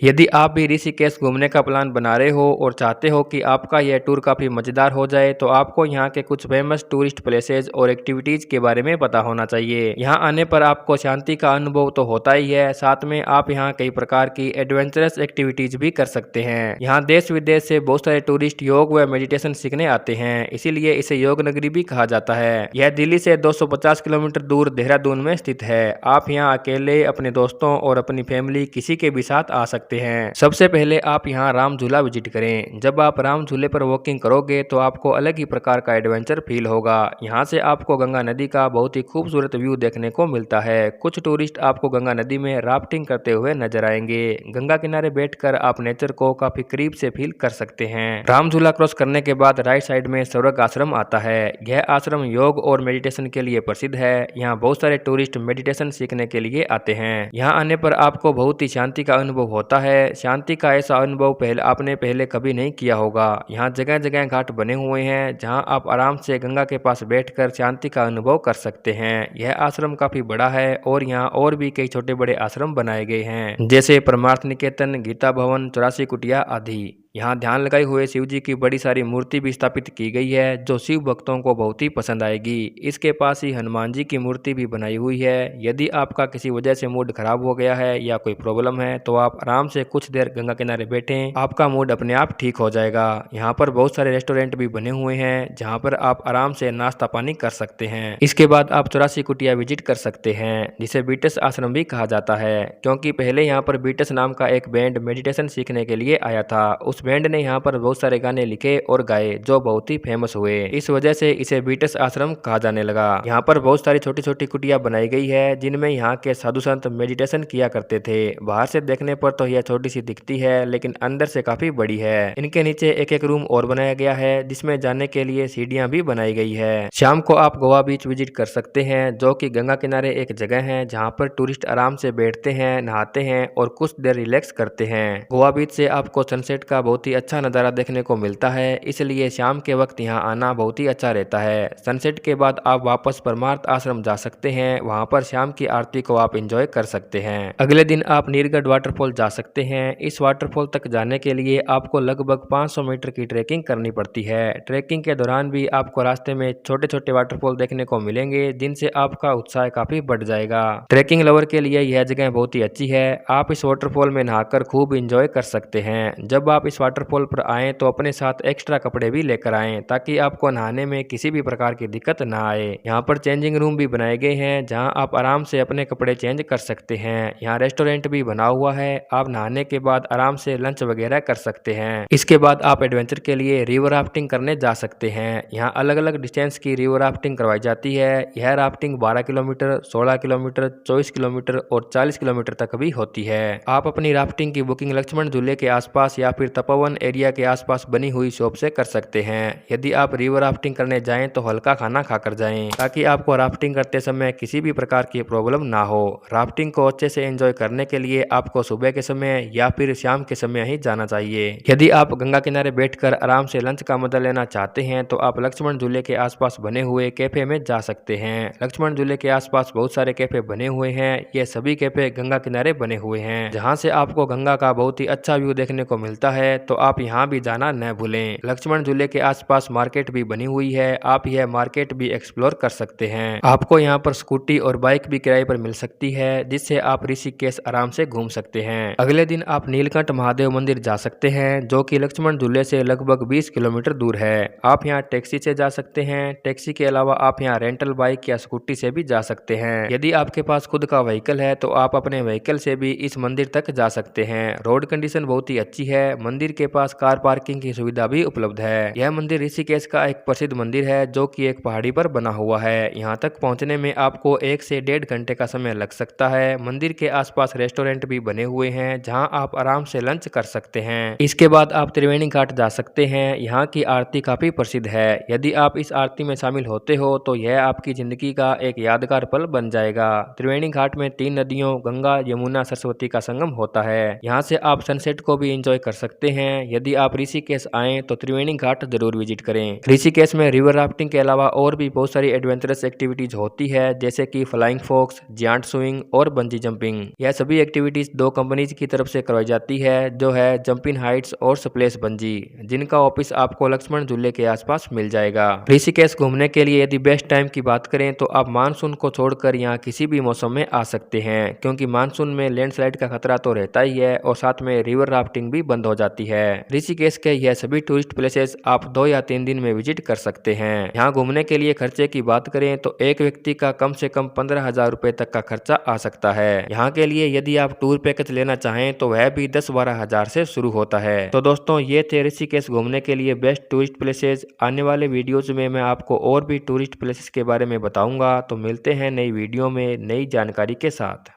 यदि आप भी ऋषिकेश घूमने का प्लान बना रहे हो और चाहते हो कि आपका यह टूर काफ़ी मज़ेदार हो जाए तो आपको यहाँ के कुछ फेमस टूरिस्ट प्लेसेस और एक्टिविटीज़ के बारे में पता होना चाहिए। यहाँ आने पर आपको शांति का अनुभव तो होता ही है, साथ में आप यहाँ कई प्रकार की एडवेंचरस एक्टिविटीज़ भी कर सकते हैं। यहाँ देश विदेश से बहुत सारे टूरिस्ट योग व मेडिटेशन सीखने आते हैं, इसीलिए इसे योग नगरी भी कहा जाता है। यह दिल्ली से 250 किलोमीटर दूर देहरादून में स्थित है। आप यहाँ अकेले, अपने दोस्तों और अपनी फैमिली किसी के भी साथ आ सकते हैं। सबसे पहले आप यहाँ राम झूला विजिट करें। जब आप राम झूले पर वॉकिंग करोगे तो आपको अलग ही प्रकार का एडवेंचर फील होगा। यहाँ से आपको गंगा नदी का बहुत ही खूबसूरत व्यू देखने को मिलता है। कुछ टूरिस्ट आपको गंगा नदी में राफ्टिंग करते हुए नजर आएंगे। गंगा किनारे बैठकर आप नेचर को काफी करीब से फील कर सकते हैं। राम झूला क्रॉस करने के बाद राइट साइड में स्वर्ग आश्रम आता है। यह आश्रम योग और मेडिटेशन के लिए प्रसिद्ध है। यहाँ बहुत सारे टूरिस्ट मेडिटेशन सीखने के लिए आते हैं। यहाँ आने पर आपको बहुत ही शांति का अनुभव होता है। शांति का ऐसा अनुभव आपने पहले कभी नहीं किया होगा। यहाँ जगह जगह घाट बने हुए हैं जहाँ आप आराम से गंगा के पास बैठकर शांति का अनुभव कर सकते हैं। यह आश्रम काफी बड़ा है और यहाँ और भी कई छोटे बड़े आश्रम बनाए गए हैं, जैसे परमार्थ निकेतन, गीता भवन, 84 कुटिया आदि। यहाँ ध्यान लगाए हुए शिव जी की बड़ी सारी मूर्ति भी स्थापित की गई है, जो शिव भक्तों को बहुत ही पसंद आएगी। इसके पास ही हनुमान जी की मूर्ति भी बनाई हुई है। यदि आपका किसी वजह से मूड खराब हो गया है या कोई प्रॉब्लम है तो आप आराम से कुछ देर गंगा किनारे बैठें, आपका मूड अपने आप ठीक हो जाएगा। यहाँ पर बहुत सारे रेस्टोरेंट भी बने हुए हैं जहाँ पर आप आराम से नाश्ता पानी कर सकते हैं। इसके बाद आप 84 कुटिया विजिट कर सकते हैं, जिसे बीटस आश्रम भी कहा जाता है, क्योंकि पहले यहाँ पर बीटस नाम का एक बैंड मेडिटेशन सीखने के लिए आया था। उस बैंड ने यहाँ पर बहुत सारे गाने लिखे और गाए जो बहुत ही फेमस हुए। इस वजह से इसे बीटस आश्रम कहा जाने लगा। यहाँ पर बहुत सारी छोटी छोटी कुटिया बनाई गई है जिनमें यहाँ के साधु संत मेडिटेशन किया करते थे। बाहर से देखने पर तो यह छोटी सी दिखती है, लेकिन अंदर से काफी बड़ी है। इनके नीचे एक एक रूम और बनाया गया है जिसमें जाने के लिए सीढ़ियां भी बनाई गई है। शाम को आप गोवा बीच विजिट कर सकते हैं, जो कि गंगा किनारे एक जगह है जहाँ पर टूरिस्ट आराम से बैठते हैं, नहाते हैं और कुछ देर रिलैक्स करते हैं। गोवा बीच से आपको सनसेट का बहुत ही अच्छा नज़ारा देखने को मिलता है, इसलिए शाम के वक्त यहाँ आना बहुत ही अच्छा रहता है। सनसेट के बाद आप वापस परमार्थ आश्रम जा सकते हैं, वहाँ पर शाम की आरती को आप एंजॉय कर सकते हैं। अगले दिन आप नीरगढ़ वाटरफॉल जा सकते हैं। इस वाटरफॉल तक जाने के लिए आपको लगभग 500 मीटर की ट्रैकिंग करनी पड़ती है। ट्रैकिंग के दौरान भी आपको रास्ते में छोटे छोटे वाटरफॉल देखने को मिलेंगे, जिनसे आपका उत्साह काफी बढ़ जाएगा। ट्रैकिंग लवर के लिए यह जगह बहुत ही अच्छी है। आप इस वाटरफॉल में नहाकर खूब एंजॉय कर सकते हैं। जब आप इस वाटरफॉल पर आएं तो अपने साथ एक्स्ट्रा कपड़े भी लेकर आएं, ताकि आपको नहाने में किसी भी प्रकार की दिक्कत ना आए। यहाँ पर चेंजिंग रूम भी बनाए गए हैं जहाँ आप आराम से अपने कपड़े चेंज कर सकते हैं। यहाँ रेस्टोरेंट भी बना हुआ है। आप नहाने के बाद आराम से लंच वगैरह कर सकते हैं। इसके बाद आप एडवेंचर के लिए रिवर राफ्टिंग करने जा सकते हैं। यहाँ अलग अलग डिस्टेंस की रिवर राफ्टिंग करवाई जाती है। यह राफ्टिंग 12 किलोमीटर, 16 किलोमीटर, 24 किलोमीटर और 40 किलोमीटर तक भी होती है। आप अपनी राफ्टिंग की बुकिंग लक्ष्मण झूले के आसपास या फिर तपोवन एरिया के आसपास बनी हुई शॉप से कर सकते हैं। यदि आप रिवर राफ्टिंग करने जाएं तो हल्का खाना खाकर जाएं, ताकि आपको राफ्टिंग करते समय किसी भी प्रकार की प्रॉब्लम ना हो। राफ्टिंग को अच्छे से एंजॉय करने के लिए आपको सुबह के समय या फिर शाम के समय ही जाना चाहिए। यदि आप गंगा किनारे बैठकर आराम से लंच का मजा लेना चाहते हैं तो आप लक्ष्मण झूले के आसपास बने हुए कैफे में जा सकते हैं। लक्ष्मण झूले के आसपास बहुत सारे कैफे बने हुए हैं। ये सभी कैफे गंगा किनारे बने हुए हैं, जहाँ से आपको गंगा का बहुत ही अच्छा व्यू देखने को मिलता है, तो आप यहाँ भी जाना न भूलें। लक्ष्मण झूले के आसपास मार्केट भी बनी हुई है। आप यह मार्केट भी एक्सप्लोर कर सकते हैं। आपको यहाँ पर स्कूटी और बाइक भी किराए पर मिल सकती है, जिससे आप ऋषिकेश आराम से घूम सकते हैं। अगले दिन आप नीलकंठ महादेव मंदिर जा सकते हैं, जो कि लक्ष्मण झूले से लगभग 20 किलोमीटर दूर है। आप यहाँ टैक्सी से जा सकते हैं। टैक्सी के अलावा आप यहाँ रेंटल बाइक या स्कूटी से भी जा सकते हैं। यदि आपके पास खुद का व्हीकल है तो आप अपने व्हीकल से भी इस मंदिर तक जा सकते हैं। रोड कंडीशन बहुत ही अच्छी है। मंदिर के पास कार पार्किंग की सुविधा भी उपलब्ध है। यह मंदिर ऋषिकेश का एक प्रसिद्ध मंदिर है, जो कि एक पहाड़ी पर बना हुआ है। यहाँ तक पहुँचने में आपको 1 से 1.5 घंटे का समय लग सकता है। मंदिर के आसपास रेस्टोरेंट भी बने हुए हैं, जहाँ आप आराम से लंच कर सकते हैं। इसके बाद आप त्रिवेणी घाट जा सकते हैं। यहाँ की आरती काफी प्रसिद्ध है। यदि आप इस आरती में शामिल होते हो तो यह आपकी जिंदगी का एक यादगार पल बन जाएगा। त्रिवेणी घाट में 3 नदियों गंगा, यमुना, सरस्वती का संगम होता है। यहाँ से आप सनसेट को भी एंजॉय कर सकते हैं, यदि आप ऋषिकेश आएँ तो त्रिवेणी घाट जरूर विजिट करें। ऋषिकेश में रिवर राफ्टिंग के अलावा और भी बहुत सारी एडवेंचरस एक्टिविटीज होती है, जैसे कि फ्लाइंग फॉक्स, जायंट स्विंग और बंजी जंपिंग। यह सभी एक्टिविटीज दो कंपनीज की तरफ से करवाई जाती है, जो है जंपिंग हाइट्स और स्प्लैश बंजी, जिनका ऑफिस आपको लक्ष्मण झूले के आसपास मिल जाएगा। ऋषिकेश घूमने के लिए यदि बेस्ट टाइम की बात करें तो आप मानसून को छोड़कर यहाँ किसी भी मौसम में आ सकते हैं, क्योंकि मानसून में लैंडस्लाइड का खतरा तो रहता ही है और साथ में रिवर राफ्टिंग भी बंद हो जाती है। ऋषिकेश के यह सभी टूरिस्ट प्लेसेस आप 2 या 3 दिन में विजिट कर सकते हैं। यहाँ घूमने के लिए खर्चे की बात करें तो एक व्यक्ति का कम से कम 15,000 रुपए तक का खर्चा आ सकता है। यहाँ के लिए यदि आप टूर पैकेज लेना चाहें तो वह भी 10-12 हजार से शुरू होता है। तो दोस्तों, ये थे ऋषिकेश घूमने के लिए बेस्ट टूरिस्ट प्लेसेस। आने वाले वीडियोज में मैं आपको और भी टूरिस्ट प्लेसेस के बारे में बताऊंगा। तो मिलते हैं नई वीडियो में नई जानकारी के साथ।